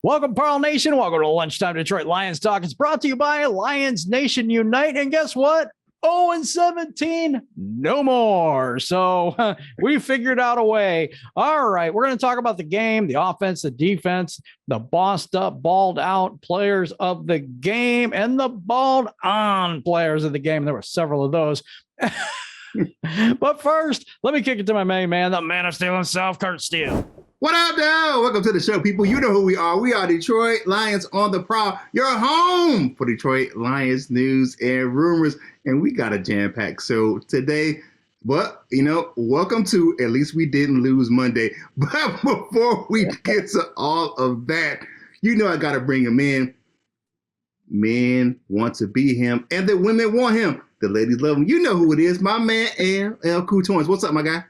Welcome, Prowl Nation. Welcome to Lunchtime Detroit Lions Talk. It's brought to you by Lions Nation Unite. And guess what? 0-17, no more. So we figured out a way. All right, we're going to talk about the game, the offense, the defense, the bossed up, balled out players of the game, and the balled on players of the game. There were several of those. But first, let me kick it to my main man, the man of Steele himself, Curt Steele. What up, though? Welcome to the show, people. You know who we are. We are Detroit Lions on the Prowl. Your home for Detroit Lions news and rumors. And we got a jam-packed show today. But, welcome to At Least We Didn't Lose Monday. But before we get to all of that, I got to bring him in. Men want to be him, and the women want him. The ladies love him. You know who it is. My man, L. Coutons. What's up, my guy?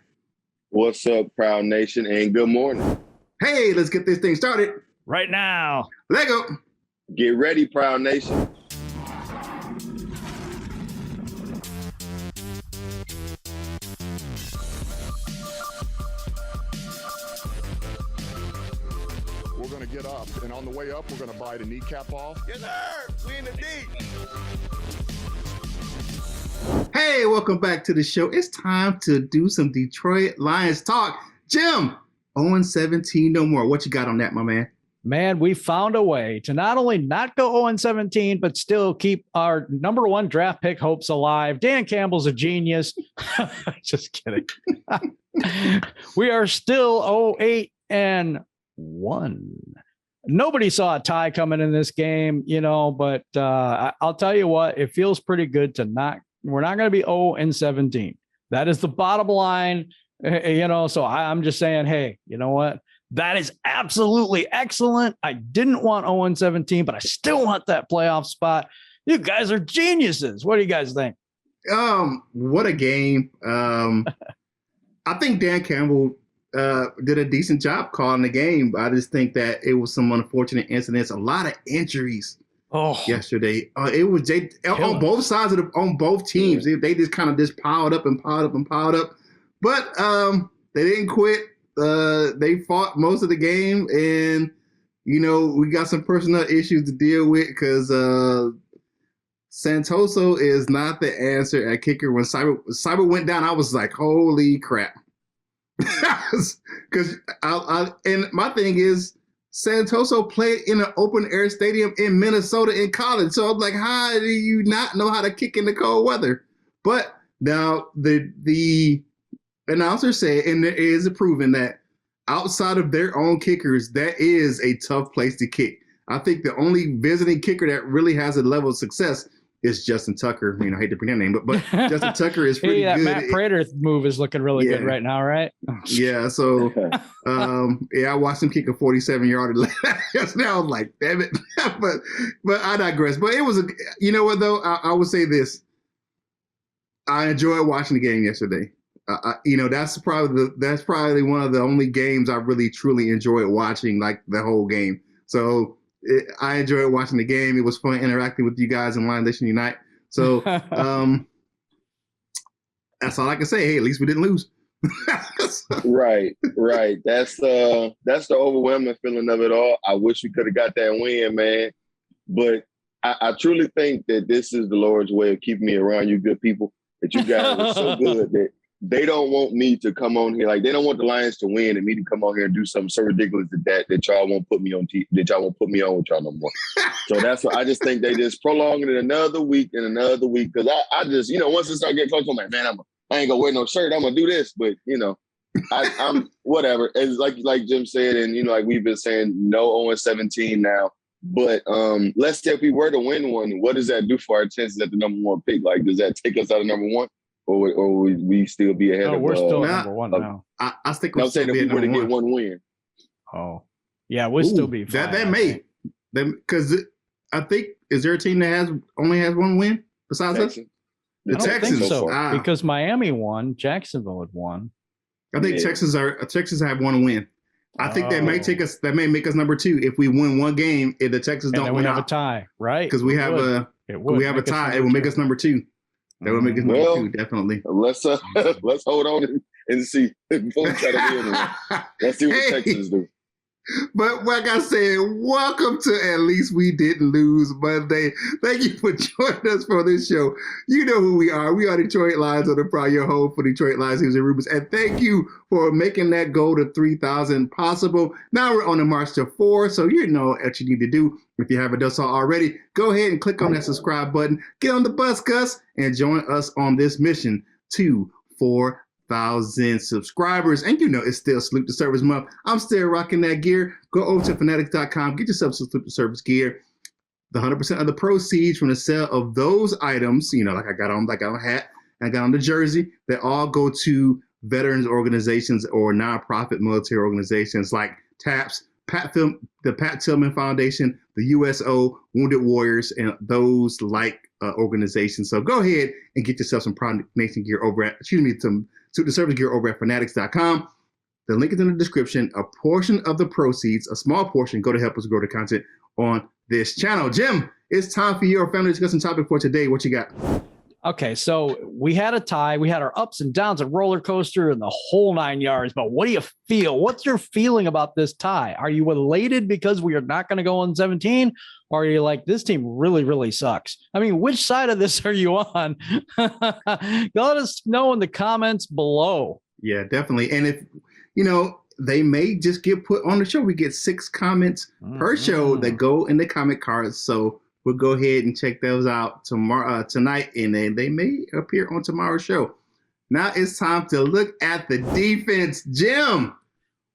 What's up, Proud Nation, and good morning. Hey, let's get this thing started. Right now. Let go. Get ready, Proud Nation. We're going to get up, and on the way up, we're going to bite a kneecap off. Yes, sir. We in the deep. Hey, welcome back to the show. It's time to do some Detroit Lions talk. Jim, 0-17 no more. What you got on that, my man? Man, we found a way to not only not go 0-17, but still keep our number one draft pick hopes alive. Dan Campbell's a genius. Just kidding. We are still 0-8-1. Nobody saw a tie coming in this game, but I'll tell you what, it feels pretty good to we're not going to be 0-17. That is the bottom line, so I'm just saying, hey, you know what? That is absolutely excellent. I didn't want 0-17, but I still want that playoff spot. You guys are geniuses. What do you guys think? What a game. I think Dan Campbell did a decent job calling the game. I just think that it was some unfortunate incidents, a lot of injuries yesterday. It was on both sides on both teams. They just kind of piled up and piled up and piled up. But they didn't quit. They fought most of the game, and we got some personnel issues to deal with because Santoso is not the answer at kicker. When Cyber went down, I was like, holy crap. Because and my thing is, Santoso played in an open air stadium in Minnesota in college. So I'm like, how do you not know how to kick in the cold weather? But now the announcer said, and there is proven that outside of their own kickers, that is a tough place to kick. I think the only visiting kicker that really has a level of success is Justin Tucker. I hate to bring that name, but Justin Tucker is pretty that good. Matt Prater move is looking really good right now, right? Yeah. So, I watched him kick a 47-yarder yesterday. I was like, damn it. but I digress. But it was you know what though? I would say this. I enjoyed watching the game yesterday. That's probably one of the only games I really truly enjoyed watching, like the whole game. So I enjoyed watching the game. It was fun interacting with you guys in Lions Nation Unite. So that's all I can say. Hey, at least we didn't lose. Right. That's the overwhelming feeling of it all. I wish we could have got that win, man. But I truly think that this is the Lord's way of keeping me around you good people. That you guys are so good that they don't want me to come on here. Like, they don't want the Lions to win and me to come on here and do something so ridiculous that y'all won't put me on that y'all won't put me on with y'all no more. So that's what I just think they just prolong it another week and another week. Because I just, once it start getting close, I'm like, man, I ain't gonna wear no shirt. I'm gonna do this. But I'm whatever. It's like Jim said, and like we've been saying, no 0-17 now. But let's say if we were to win one, what does that do for our chances at the number one pick? Like, does that take us out of number one? Or would we still be ahead of? We're still number one now. I think we're still saying if we were to get one win. Oh, yeah, we'll still be fine. That may, because I think, is there a team that only has one win besides Texas. us? The I don't Texans. think so, because Miami won, Jacksonville had won. I think Texas have one win. I think that may make us number two if we win one game. If the Texans don't win, we have a tie, right? Because we have a tie. It will make us number two. That would make us number two, definitely. Let's hold on and see before we try to win. Let's see what the Texans do. But like I said, welcome to At Least We Didn't Lose Monday. Thank you for joining us for this show. You know who we are. We are Detroit Lions on the Prowl, your home for Detroit Lions, news and rumors. And thank you for making that goal to 3,000 possible. Now we're on the march to 4, so you know what you need to do. If you haven't done so already, go ahead and click on that subscribe button. Get on the bus, Gus, and join us on this mission to 4,000 subscribers. And you know it's still Salute the Service month. I'm still rocking that gear. Go over to fanatics.com, get yourself some Salute the Service gear. The 100% of the proceeds from the sale of those items, you know, like I got on a hat, I got on the jersey, they all go to veterans organizations or nonprofit military organizations like TAPS, the Pat Tillman Foundation, the USO, Wounded Warriors, and those like organizations. So go ahead and get yourself some Proud Nation gear over at, some Salute the Service gear over at fanatics.com. The link is in the description. A portion of the proceeds, a small portion, go to help us grow the content on this channel. Jim, it's time for your family discussion topic for today. What you got? Okay, so we had a tie. We had our ups and downs, a roller coaster, and the whole 9 yards. But what do you feel? What's your feeling about this tie? Are you elated because we are not going to go on 17? Or are you like, this team really, really sucks? I mean, which side of this are you on? Let us know in the comments below. Yeah, definitely. And if, you know, they may just get put on the show. We get 6 comments per show that go in the comment cards. So we'll go ahead and check those out tonight, and then they may appear on tomorrow's show. Now it's time to look at the defense. Jim,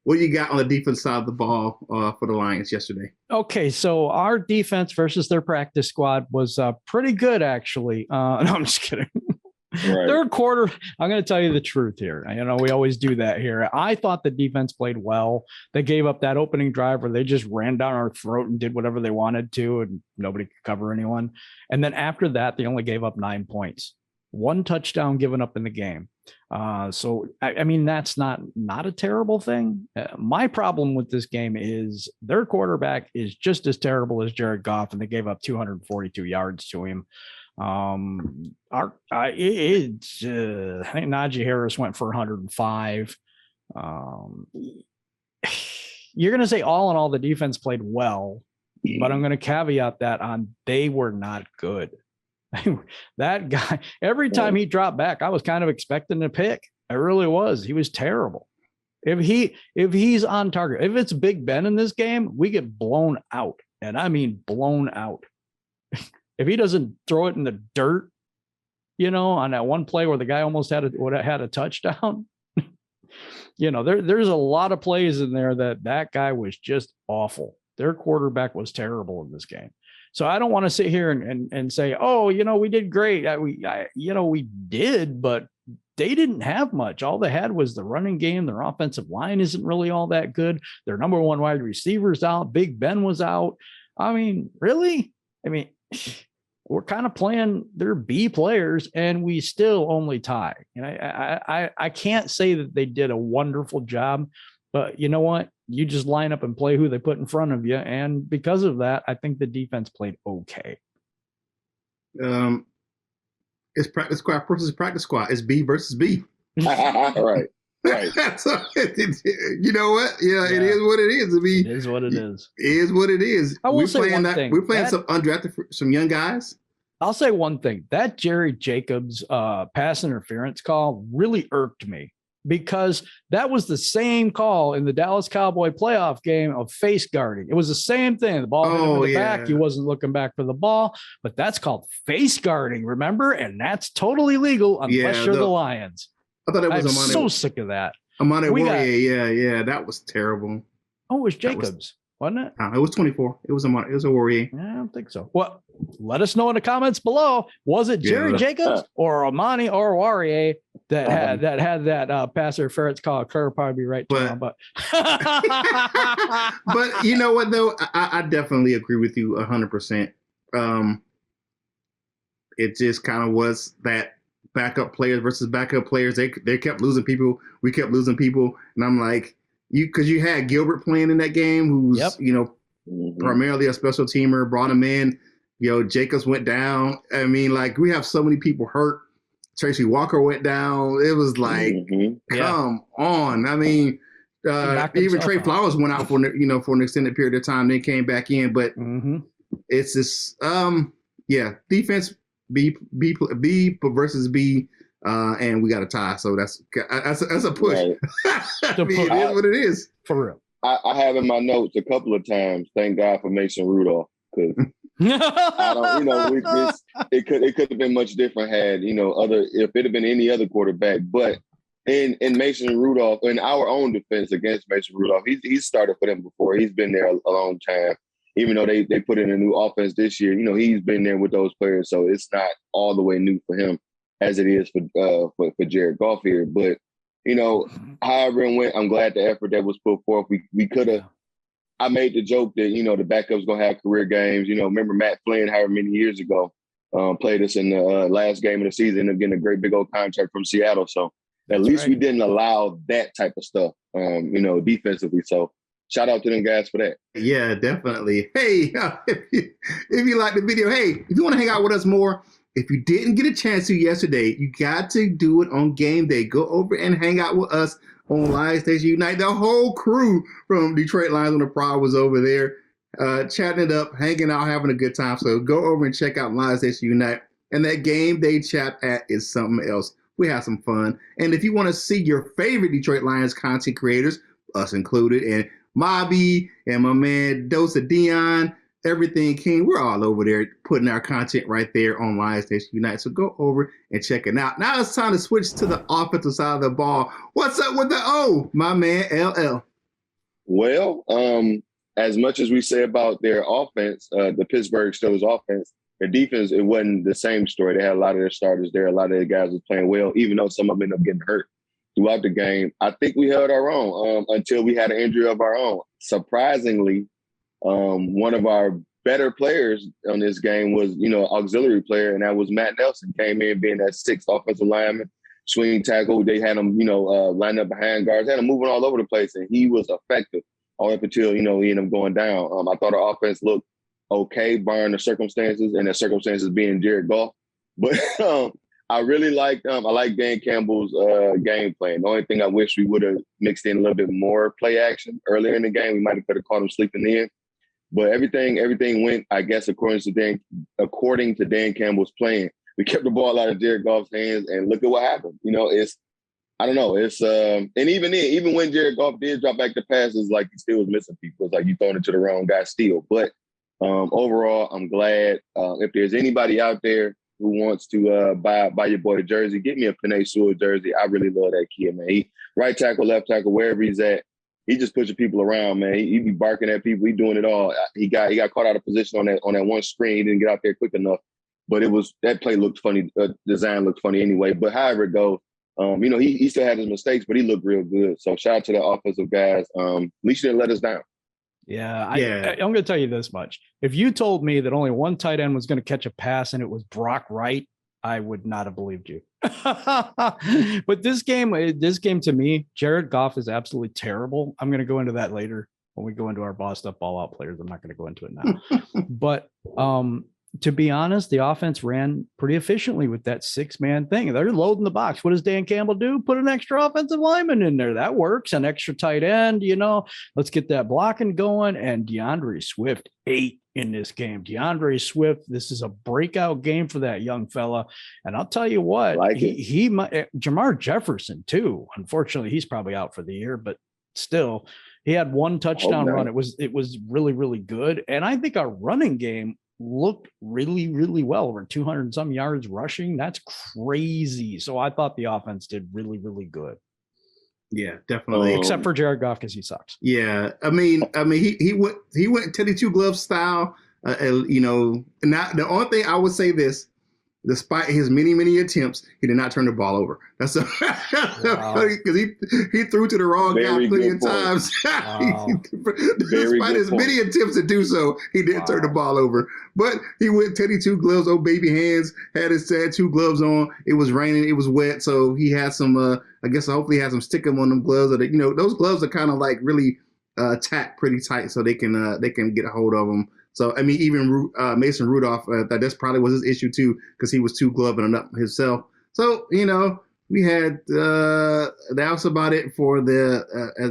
what you got on the defense side of the ball for the Lions yesterday? Okay, so our defense versus their practice squad was pretty good, actually. No, I'm just kidding. Right. Third quarter, I'm going to tell you the truth here. You know, we always do that here. I thought the defense played well. They gave up that opening drive where they just ran down our throat and did whatever they wanted to, and nobody could cover anyone. And then after that, they only gave up 9 points. 1 touchdown given up in the game. So, I mean, that's not a terrible thing. My problem with this game is their quarterback is just as terrible as Jared Goff, and they gave up 242 yards to him. I think Najee Harris went for 105. You're going to say all in all, the defense played well, but I'm going to caveat that on they were not good. That guy, every time he dropped back, I was kind of expecting a pick. I really was. He was terrible. If he's on target, if it's Big Ben in this game, we get blown out. And I mean, blown out. If he doesn't throw it in the dirt, you know, on that one play where the guy almost had a touchdown, you know, there's a lot of plays in there that guy was just awful. Their quarterback was terrible in this game. So I don't want to sit here and say, oh, you know, we did great. We did, but they didn't have much. All they had was the running game. Their offensive line isn't really all that good. Their number 1 wide receiver's out. Big Ben was out. I mean, really? I mean, we're kind of playing their B players, and we still only tie. And I can't say that they did a wonderful job, but you know what? You just line up and play who they put in front of you, and because of that, I think the defense played okay. It's practice squad versus practice squad. It's B versus B. Right. So, you know what? Yeah, it is what it is. I mean, it is what it is. It is what it is. I will say one thing. We're playing some undrafted, some young guys. I'll say one thing. That Jerry Jacobs pass interference call really irked me, because that was the same call in the Dallas Cowboy playoff game of face guarding. It was the same thing. The ball hit him in the back. He wasn't looking back for the ball, but that's called face guarding, remember? And that's totally legal unless you're the Lions. I thought it was I'm so sick of that. Amani Warrior, yeah, that was terrible. Oh, it was Jacobs, wasn't it? It was 24. It was Amani. It was a Warrior. I don't think so. Well, let us know in the comments below. Was it Jerry Jacobs or Amani or Warrior that had that pass interference call? Curt probably be right now, but but you know what though, I definitely agree with you 100%. It just kind of was that backup players versus backup players. They kept losing people. We kept losing people. And I'm like, because you had Gilbert playing in that game, who's, you know, primarily a special teamer, brought him in. You know, Jacobs went down. I mean, like, we have so many people hurt. Tracy Walker went down. It was like, come on. I mean, even Trey Flowers went out for an extended period of time, then came back in. But it's this, defense B versus B, and we got a tie. So that's a push. Right. I mean, it is what it is. For real. I have in my notes a couple of times. Thank God for Mason Rudolph, because I don't, it could have been much different had if it had been any other quarterback. But in Mason Rudolph, in our own defense against Mason Rudolph, he's started for them before. He's been there a long time. Even though they put in a new offense this year, he's been there with those players, so it's not all the way new for him as it is for Jared Goff here. But however it went, I'm glad the effort that was put forth. We could have. I made the joke that the backup's gonna have career games. Remember Matt Flynn, however many years ago, played us in the last game of the season of getting a great big old contract from Seattle. So at least we didn't allow that type of stuff, defensively. So shout out to them guys for that. Yeah, definitely. Hey, if you like the video, hey, if you want to hang out with us more, if you didn't get a chance to yesterday, you got to do it on game day. Go over and hang out with us on Lions Nation Unite. The whole crew from Detroit Lions on the Prowl was over there, chatting it up, hanging out, having a good time. So go over and check out Lions Nation Unite. And that game day chat is something else. We have some fun. And if you want to see your favorite Detroit Lions content creators, us included, and Mobby and my man Dosa Dion, Everything King, we're all over there putting our content right there on Lions Nation Unite. So go over and check it out. Now it's time to switch to the offensive side of the ball. What's up with the O, my man LL? Well, as much as we say about their offense, the Pittsburgh Steelers offense, their defense, it wasn't the same story. They had a lot of their starters there. A lot of their guys were playing well, even though some of them ended up getting hurt throughout the game. I think we held our own until we had an injury of our own. Surprisingly, one of our better players on this game was, auxiliary player, and that was Matt Nelson. Came in being that sixth offensive lineman, swing tackle. They had him, lined up behind guards, had him moving all over the place, and he was effective all up until, he ended up going down. I thought our offense looked okay, barring the circumstances, and the circumstances being Jared Goff. But I really liked I like Dan Campbell's game plan. The only thing I wish we would have mixed in a little bit more play action earlier in the game. We might have could have caught him sleeping in. But everything went, I guess, according to Dan Campbell's plan. We kept the ball out of Jared Goff's hands, and look at what happened. I don't know. It's and even when Jared Goff did drop back the passes, like he still was missing people. It's like you throwing it to the wrong guy, Steele. But overall, I'm glad. If there's anybody out there who wants to buy your boy a jersey, get me a Penei Sewell jersey. I really love that kid, man. He right tackle, left tackle, wherever he's at. He just pushing people around, man. He be barking at people. He doing it all. He got caught out of position on that one screen. He didn't get out there quick enough. But that play looked funny. Design looked funny anyway. But however it goes, he still had his mistakes, but he looked real good. So shout out to the offensive guys. At least you didn't let us down. Yeah, I'm going to tell you this much. If you told me that only one tight end was going to catch a pass and it was Brock Wright, I would not have believed you. But this game to me, Jared Goff is absolutely terrible. I'm going to go into that later when we go into our bossed up ball out players. I'm not going to go into it now. But to be honest, the offense ran pretty efficiently with that 6-man thing. They're loading the box. What does Dan Campbell do? Put an extra offensive lineman in there. That works. An extra tight end, let's get that blocking going. And DeAndre Swift ate in this game. DeAndre Swift, this is a breakout game for that young fella. And I'll tell you what, he might, Jamar Jefferson too. Unfortunately, he's probably out for the year, but still, he had one touchdown run. It was really, really good. And I think our running game looked really, really well. Over 200 and some yards rushing. That's crazy. So I thought the offense did really, really good. Yeah, definitely. Except for Jared Goff, because he sucks. Yeah, I mean, he went Teddy Two Glove style. And not the only thing I would say this. Despite his many attempts, he did not turn the ball over. That's because he threw to the wrong guy plenty of times. Wow. Despite his many attempts to do so, he didn't turn the ball over. But he went Teddy Two Gloves, old baby hands, had his two gloves on. It was raining, it was wet, so he had some. I guess hopefully he had some stickum on them gloves. Those gloves are kind of like really tacked pretty tight, so they can get a hold of them. So, I mean, even Mason Rudolph, that's probably was his issue too, because he was too gloving up himself. So, we had that was about it for the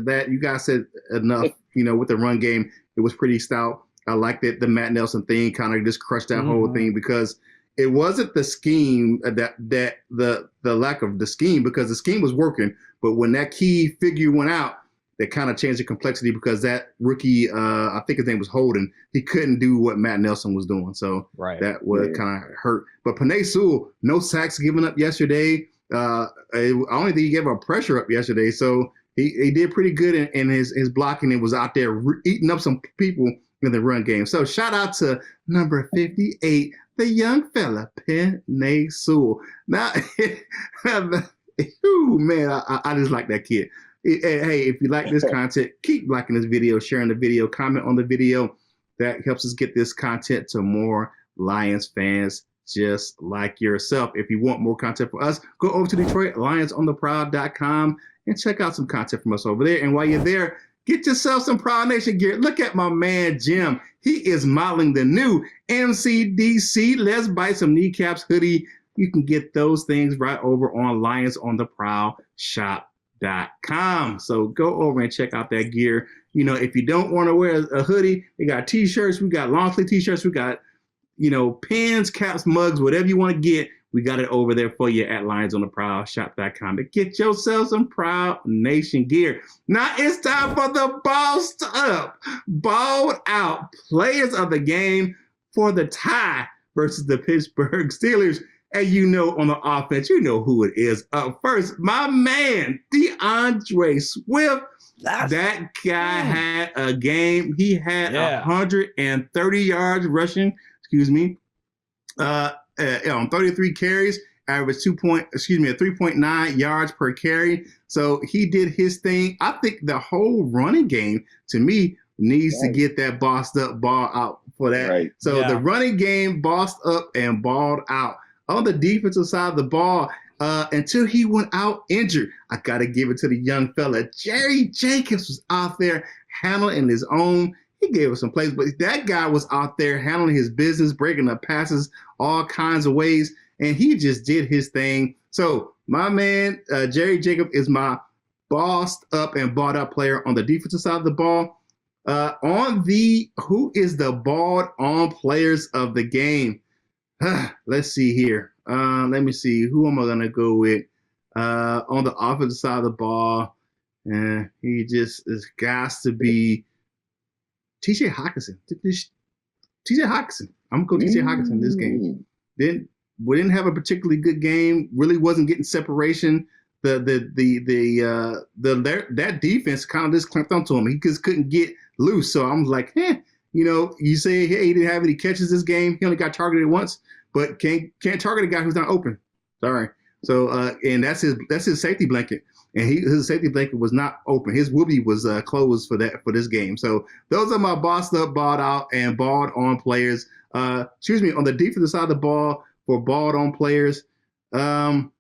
that. You guys said enough. With the run game, it was pretty stout. I liked it. The Matt Nelson thing kind of just crushed that whole thing because it wasn't the scheme that the lack of the scheme, because the scheme was working, but when that key figure went out, that kind of changed the complexity because that rookie, I think his name was Holden, he couldn't do what Matt Nelson was doing. So that would kind of hurt. But Penei Sewell, no sacks given up yesterday. I only think he gave up pressure up yesterday. So he did pretty good in his blocking and was out there eating up some people in the run game. So shout out to number 58, the young fella, Penei Sewell. Now, ooh, man, I just like that kid. Hey, if you like this content, keep liking this video, sharing the video, comment on the video. That helps us get this content to more Lions fans just like yourself. If you want more content from us, go over to DetroitLionsOnTheProwl.com and check out some content from us over there. And while you're there, get yourself some Prowl Nation gear. Look at my man, Jim. He is modeling the new MCDC Let's Bite Some Kneecaps hoodie. You can get those things right over on LionsOnTheProwlShop.com. So go over and check out that gear. If you don't want to wear a hoodie, we got t-shirts, we got long sleeve t-shirts, we got, pins, caps, mugs, whatever you want to get. We got it over there for you at LionsOnTheProwlShop.com to get yourself some Prowl Nation gear. Now it's time for the bossed up, balled out players of the game for the tie versus the Pittsburgh Steelers. And on the offense, who it is. Up first, my man, DeAndre Swift. That guy had a game. He had 130 yards rushing, on 33 carries, averaged 3.9 yards per carry. So he did his thing. I think the whole running game, to me, needs to get that bossed up ball out for that. Right. So the running game bossed up and balled out. On the defensive side of the ball, until he went out injured, I got to give it to the young fella. Jerry Jacobs was out there handling his own. He gave us some plays, but that guy was out there handling his business, breaking up passes all kinds of ways, and he just did his thing. So my man, Jerry Jacobs, is my bossed up and balled out player on the defensive side of the ball. Who is the balled on players of the game? Let's see here. Let me see. Who am I going to go with? On the offensive side of the ball, he just got to be TJ Hawkinson. TJ Hawkinson. I'm going to go TJ Hawkinson this game. We didn't have a particularly good game. Really wasn't getting separation. That defense kind of just clamped onto him. He just couldn't get loose. So I'm like, you say, hey, he didn't have any catches this game. He only got targeted once, but can't target a guy who's not open. Sorry. So and that's his safety blanket, and his safety blanket was not open. His whoopie was closed for this game. So those are my bossed up, balled out, and balled on players. On the defensive side of the ball for balled on players. I'm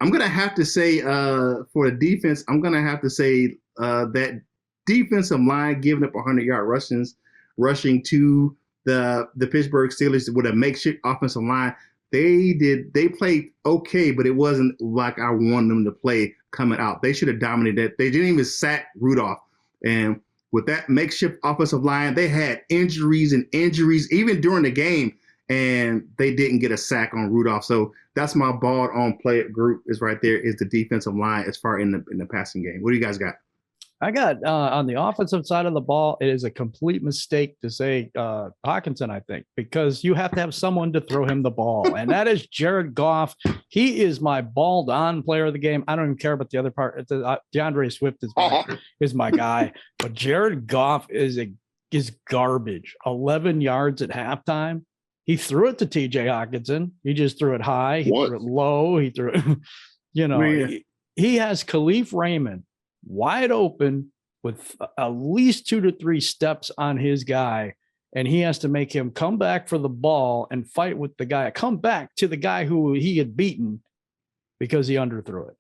gonna have to say for the defense, I'm gonna have to say that defensive line giving up 100-yard rushing to the Pittsburgh Steelers with a makeshift offensive line. They played okay, but it wasn't like I wanted them to play coming out. They should have dominated. They didn't even sack Rudolph. And with that makeshift offensive line, they had injuries even during the game, and they didn't get a sack on Rudolph. So that's my balled on player group is right there is the defensive line as far in the passing game. What do you guys got? I got on the offensive side of the ball, it is a complete mistake to say Hawkinson, I think, because you have to have someone to throw him the ball. And that is Jared Goff. He is my balled on player of the game. I don't even care about the other part. DeAndre Swift is my guy. But Jared Goff is garbage. 11 yards at halftime. He threw it to TJ Hawkinson. He just threw it high. He threw it low. He threw it, he has Khalif Raymond wide open with at least 2 to 3 steps on his guy. And he has to make him come back for the ball and fight with the guy, come back to the guy who he had beaten because he underthrew it.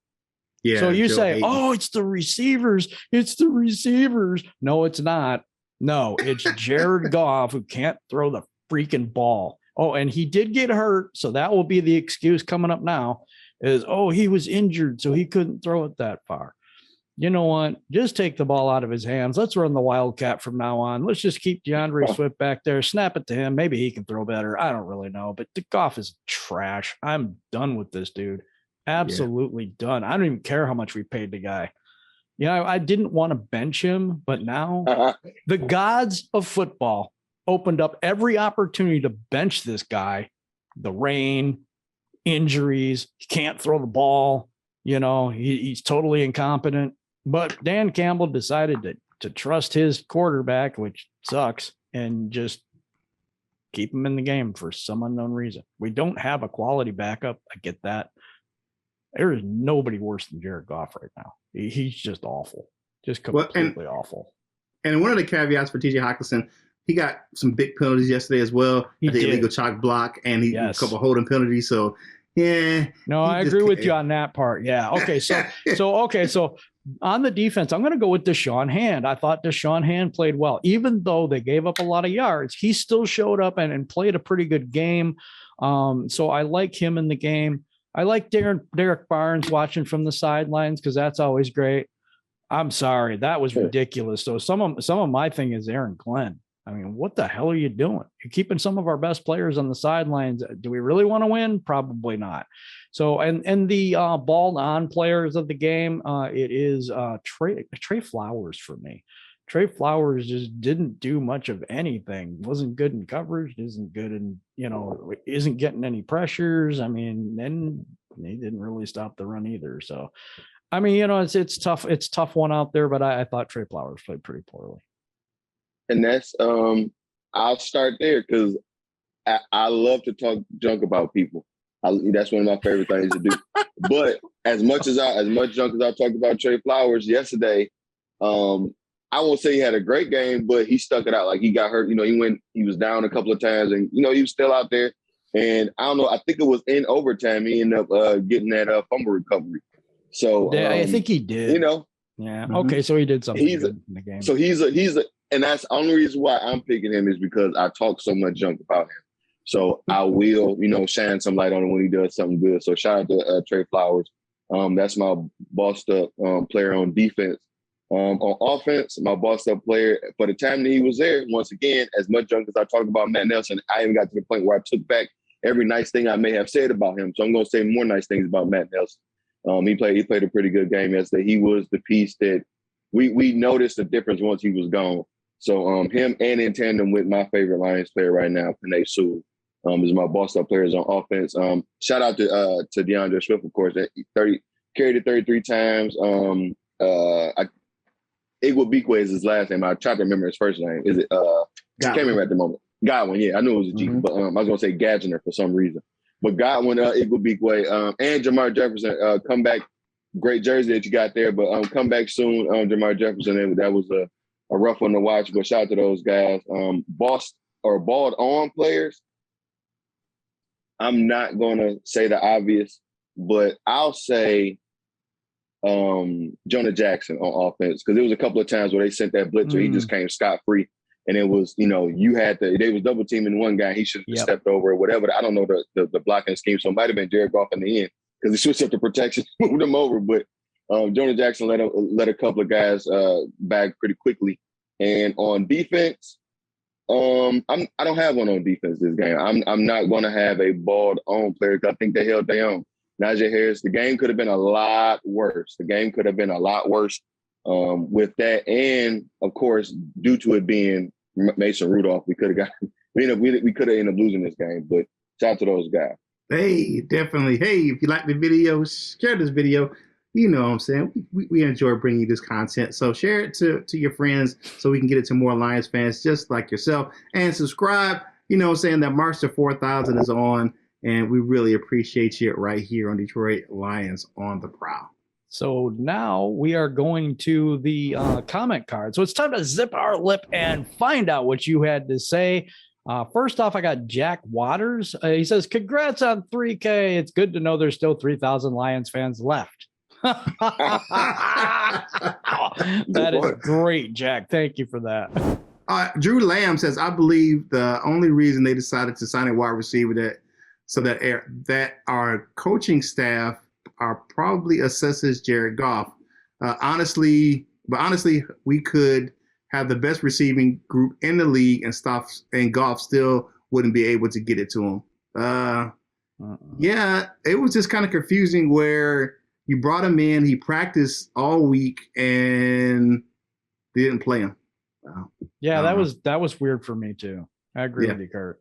Yeah. So you say, oh, it's the receivers. It's the receivers. No, it's not. No, it's Jared Goff who can't throw the freaking ball. Oh, and he did get hurt. So that will be the excuse coming up now. is, oh, he was injured, so he couldn't throw it that far. You know what? Just take the ball out of his hands. Let's run the Wildcat from now on. Let's just keep DeAndre Swift back there. Snap it to him. Maybe he can throw better. I don't really know. But Goff is trash. I'm done with this dude. Absolutely done. I don't even care how much we paid the guy. You know, I didn't want to bench him, but now the gods of football opened up every opportunity to bench this guy. The rain, injuries, he can't throw the ball. You know, he's totally incompetent. But Dan Campbell decided to trust his quarterback, which sucks, and just keep him in the game for some unknown reason. We don't have a quality backup. I get that. There is nobody worse than Jared Goff right now. He's just awful, just completely awful. And one of the caveats for TJ Hawkinson, he got some big penalties yesterday as well. He the did. Illegal chalk block, and he a couple holding penalties. So, yeah. No, I agree with you on that part. Yeah. Okay. So on the defense, I'm going to go with Deshaun Hand. I thought Deshaun Hand played well, even though they gave up a lot of yards. He still showed up and played a pretty good game. So I like him in the game. I like Derek Barnes watching from the sidelines because that's always great. I'm sorry, that was ridiculous. So some of my thing is Aaron Glenn. I mean, what the hell are you doing? You're keeping some of our best players on the sidelines. Do we really want to win? Probably not. So, and the ball on players of the game, it is Trey Flowers for me. Trey Flowers just didn't do much of anything. Wasn't good in coverage. Isn't good in, isn't getting any pressures. I mean, and he didn't really stop the run either. So, I mean, it's tough. It's tough one out there, but I thought Trey Flowers played pretty poorly. And that's I'll start there because I love to talk junk about people. That's one of my favorite things to do. But as much junk as I talked about Trey Flowers yesterday, I won't say he had a great game, but he stuck it out. Like he got hurt. He was down a couple of times, and he was still out there. And I don't know. I think it was in overtime. He ended up getting that fumble recovery. So yeah, I think he did. Yeah. Mm-hmm. Okay. So he did something good in the game. So he's and that's the only reason why I'm picking him is because I talk so much junk about him. So I will, shine some light on him when he does something good. So shout out to Trey Flowers. That's my bossed up player on defense. On offense, my bossed up player for the time that he was there. Once again, as much junk as I talked about Matt Nelson, I even got to the point where I took back every nice thing I may have said about him. So I'm going to say more nice things about Matt Nelson. He played a pretty good game yesterday. He was the piece that we noticed the difference once he was gone. So him and in tandem with my favorite Lions player right now, Penei Sewell, is my bossed up players on offense. Shout out to DeAndre Swift, of course. Carried it 33 times. Igwebikwe is his last name. I tried to remember his first name. Is it? I can't remember at the moment. Godwin, yeah, I knew it was a G, but I was gonna say Gadgener for some reason. But Godwin, Igwebikwe, and Jamar Jefferson, come back. Great jersey that you got there, but come back soon, Jamar Jefferson. That was a rough one to watch, but shout out to those guys. Balled on players. I'm not gonna say the obvious, but I'll say Jonah Jackson on offense, because there was a couple of times where they sent that blitzer, he just came scot-free, and it was, they was double teaming one guy, he should have stepped over or whatever. I don't know the blocking scheme, so it might have been Jared Goff in the end because he switched up the protection, moved him over. But Jonah Jackson let a couple of guys back pretty quickly. And on defense, I don't have one on defense this game. I'm not going to have a balled on player because I think they held their own. Najee Harris, the game could have been a lot worse. With that. And, of course, due to it being Mason Rudolph, we could have ended up losing this game. But shout out to those guys. Hey, definitely. Hey, if you like the video, share this video. You know what I'm saying? We enjoy bringing you this content. So share it to your friends so we can get it to more Lions fans just like yourself. And subscribe. You know what I'm saying? That March to 4,000 is on. And we really appreciate you right here on Detroit Lions on the Prowl. So now we are going to the comment card. So it's time to zip our lip and find out what you had to say. First off, I got Jack Waters. He says, congrats on 3K. It's good to know there's still 3,000 Lions fans left. That is great, Jack. Thank you for that. Drew Lamb says, I believe the only reason they decided to sign a wide receiver that our coaching staff are probably assesses Jared Goff. Honestly, we could have the best receiving group in the league and Goff still wouldn't be able to get it to him. Yeah, it was just kind of confusing where you brought him in, he practiced all week and they didn't play him. Yeah, that was weird for me too. I agree with you, Curt.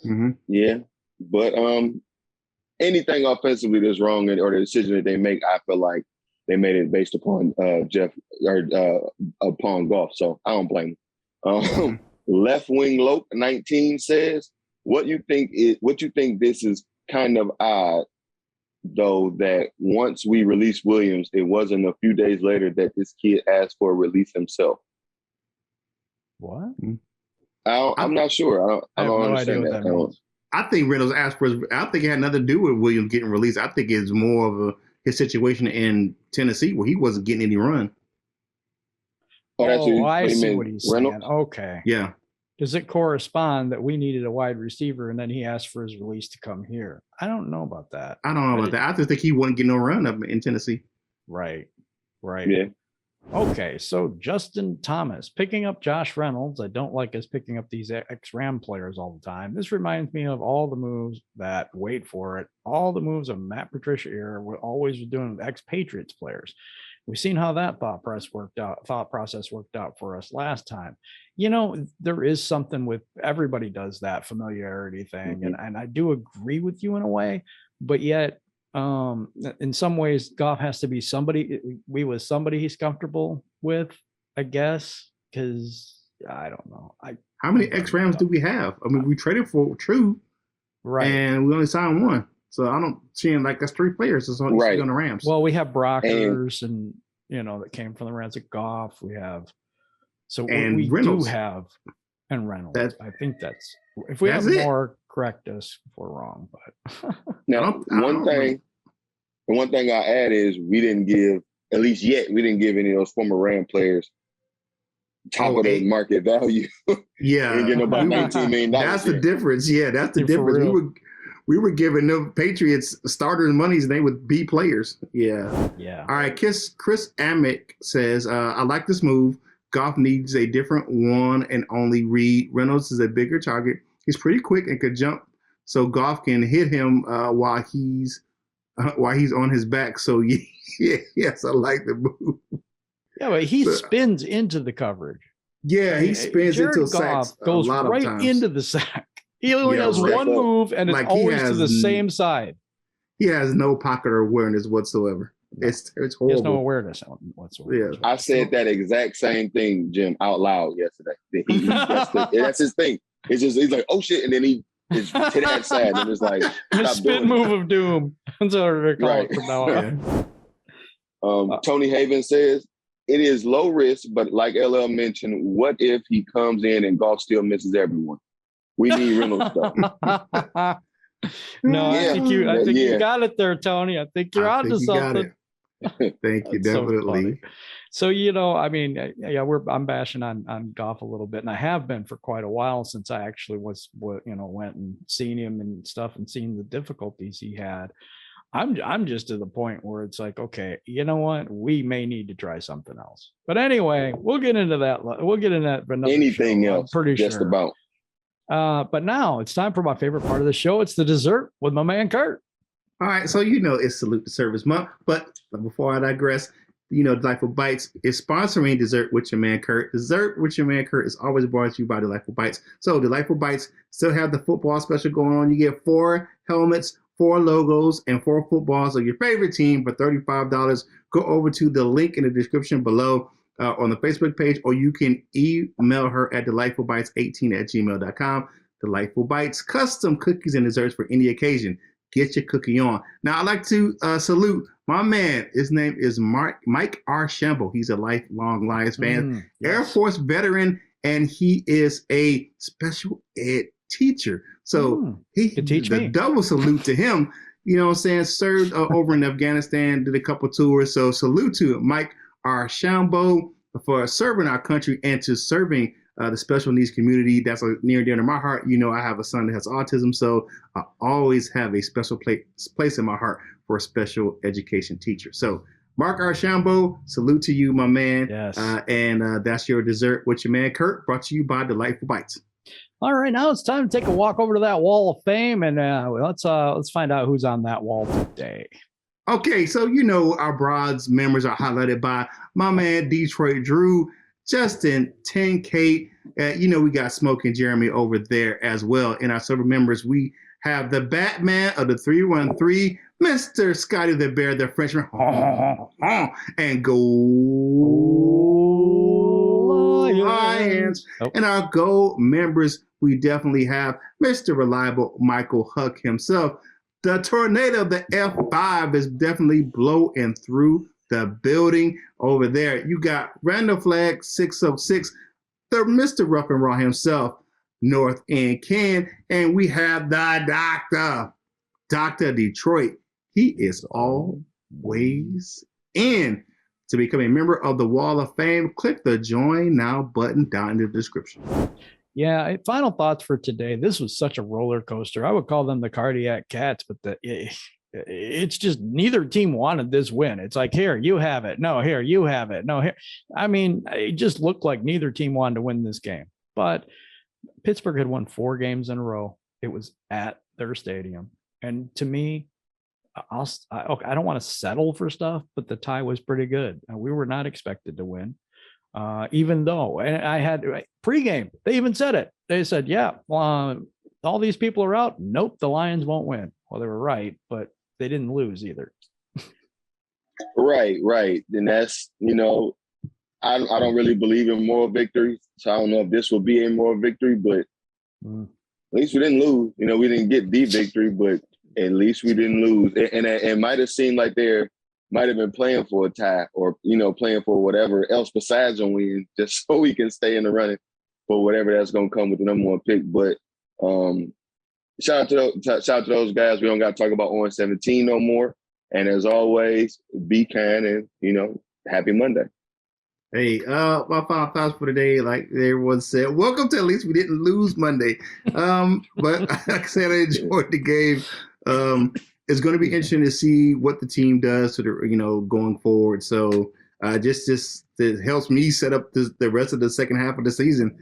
Mm-hmm. Yeah, but anything offensively that's wrong or the decision that they make, I feel like they made it based upon upon Goff. So I don't blame them. Left Wing Loke 19 says, what you think this is kind of odd, though, that once we released Williams, it wasn't a few days later that this kid asked for a release himself. What? I'm not sure. I don't understand that. I think Reynolds asked for. I think it had nothing to do with Williams getting released. I think it's more of his situation in Tennessee where he wasn't getting any run. I see what he's Reynolds? saying. Okay. Yeah. Does it correspond that we needed a wide receiver and then he asked for his release to come here? I don't know about that. I don't know about that. I just think he wouldn't get no run up in Tennessee. Right. Yeah. Okay, so Justin Thomas picking up Josh Reynolds. I don't like us picking up these ex-Ram players all the time. This reminds me of all the moves that, wait for it, all the moves of Matt Patricia era were always doing with ex-Patriots players. We've seen how that thought process worked out for us last time. You know, there is something with everybody does that familiarity thing, and I do agree with you in a way, but yet in some ways Goff has to be somebody he's comfortable with, I guess, because I don't know. How many ex-Rams do we have? I mean, we traded for True, right, and we only signed one. So I don't see him like that's 3 players that's on the Rams. Well, we have Brockers and that came from the Rams at Goff. We have we Reynolds. Do have and Reynolds. I think that's if we have more, correct us if we're wrong. But now one thing I add is we didn't give any of those former Ram players top of the market value. Yeah, and getting about $19 million. That's the difference. Yeah, that's the difference. We were giving the Patriots starters monies and they would be players. Yeah. Yeah. All right. Chris Amick says, I like this move. Goff needs a different one and only read. Reynolds is a bigger target. He's pretty quick and could jump, so Goff can hit him while he's on his back. So yes, I like the move. Yeah, but he spins into the coverage. Yeah, he spins into sacks. Goes right into the sack. He only has one move, and it's always to the same side. He has no pocket awareness whatsoever. It's horrible. He has no awareness whatsoever. Yeah. I said that exact same thing, Jim, out loud yesterday. That's his thing. It's just he's like, oh shit, and then he is to that side, and it's like the spin move of doom. That's what we're calling it from now on. Tony Haven says it is low risk, but like LL mentioned, what if he comes in and Goff still misses everyone? We need Reynolds stuff. No, I think you got it there, Tony. I think you're onto something. Thank you, definitely. So I mean, I'm bashing on Goff a little bit, and I have been for quite a while since I actually went and seen him and stuff and seen the difficulties he had. I'm just to the point where it's like, okay, you know what? We may need to try something else. But anyway, we'll get into that. We'll get into that. Anything else? I'm pretty just sure. About. But now it's time for my favorite part of the show. It's the dessert with my man Curt. All right, so it's Salute to Service Month, but before I digress, Delightful Bites is sponsoring Dessert with your man Curt. Dessert with your man Curt is always brought to you by Delightful Bites. So Delightful Bites still have the football special going on. You get 4 helmets, 4 logos, and 4 footballs of your favorite team for $35. Go over to the link in the description below on the Facebook page, or you can email her at delightfulbites18@gmail.com. Delightful Bites, custom cookies and desserts for any occasion. Get your cookie on. Now, I'd like to salute my man. His name is Mike Archambault. He's a lifelong Lions fan, Air Force veteran, and he is a special ed teacher. So he could teach me. Double salute to him. You know what I'm saying? Served over in Afghanistan, did a couple tours. So salute to Mike Archambault for serving our country and to serving the special needs community. That's near and dear to my heart. You know, I have a son that has autism, so I always have a special place in my heart for a special education teacher. So Mark Archambault, salute to you, my man. Yes. And that's your dessert with your man Curt, brought to you by Delightful Bites. All right, now it's time to take a walk over to that wall of fame, and let's find out who's on that wall today. Okay, so you know our Broads members are highlighted by my man Detroit Drew, Justin, 10 Kate. You know we got Smoke and Jeremy over there as well. In our server members, we have the Batman of the 313, Mr. Scotty the Bear, the Frenchman, and Go Lions. Oh. And our Go members, we definitely have Mr. Reliable Michael Huck himself. The tornado, the F5 is definitely blowing through the building over there. You got Randall Flag 606, the Mr. Rough and Raw himself, North End Ken, and we have the Dr. Detroit. He is always in. To become a member of the Wall of Fame, click the Join Now button down in the description. Yeah, final thoughts for today. This was such a roller coaster. I would call them the cardiac cats, but it's just neither team wanted this win. It's like, here, you have it. No, here, you have it. No, here. I mean, it just looked like neither team wanted to win this game. But Pittsburgh had won 4 games in a row. It was at their stadium. And to me, I don't want to settle for stuff, but the tie was pretty good. We were not expected to win. Even though, and I had pregame, they even said it. They said, yeah, all these people are out. Nope, the Lions won't win. Well, they were right, but they didn't lose either. Right. And that's, you know, I don't really believe in moral victory. So I don't know if this will be a moral victory, but at least we didn't lose. You know, we didn't get the victory, but at least we didn't lose. And it might have seemed like they're might have been playing for a tie or, you know, playing for whatever else besides a win, just so we can stay in the running for whatever that's going to come with the number 1 pick. But shout out to those guys. We don't got to talk about 0-17 no more. And as always, be kind and, you know, happy Monday. Hey, my final thoughts for today, like everyone said, welcome to At Least We Didn't Lose Monday. But like I said, I enjoyed the game. It's going to be interesting to see what the team does, going forward. So just it helps me set up the rest of the second half of the season.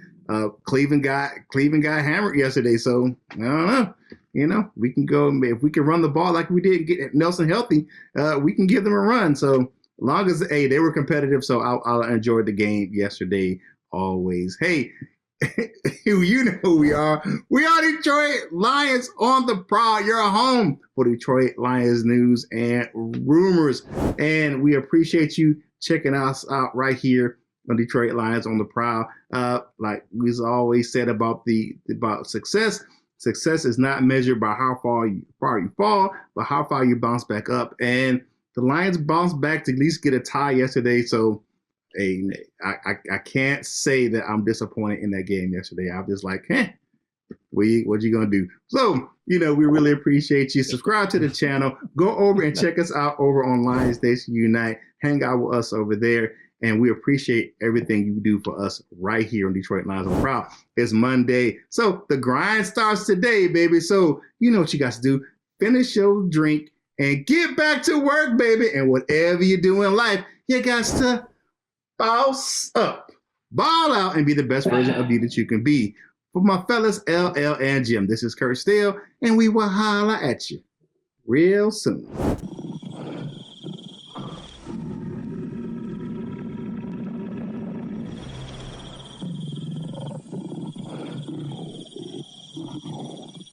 Cleveland got hammered yesterday, so I don't know. You know, we can go if we can run the ball like we did, get Nelson healthy. We can give them a run. So long as they were competitive, so I enjoyed the game yesterday. Always. Hey. You know who we are. We are Detroit Lions on the Prowl. You're home for Detroit Lions news and rumors. And we appreciate you checking us out right here on Detroit Lions on the Prowl. Like we've always said about success. Success is not measured by how far you fall, but how far you bounce back up. And the Lions bounced back to at least get a tie yesterday. So I can't say that I'm disappointed in that game yesterday. I'm just like, what you gonna do? So, you know, we really appreciate you. Subscribe to the channel. Go over and check us out over on Lions Nation Unite. Hang out with us over there. And we appreciate everything you do for us right here on Detroit Lions on the Prowl. It's Monday. So the grind starts today, baby. So you know what you got to do. Finish your drink and get back to work, baby. And whatever you do in life, you got to boss up, ball out, and be the best version of you that you can be. For my fellas, LL and Jim, this is Curt Steele, and we will holla at you real soon.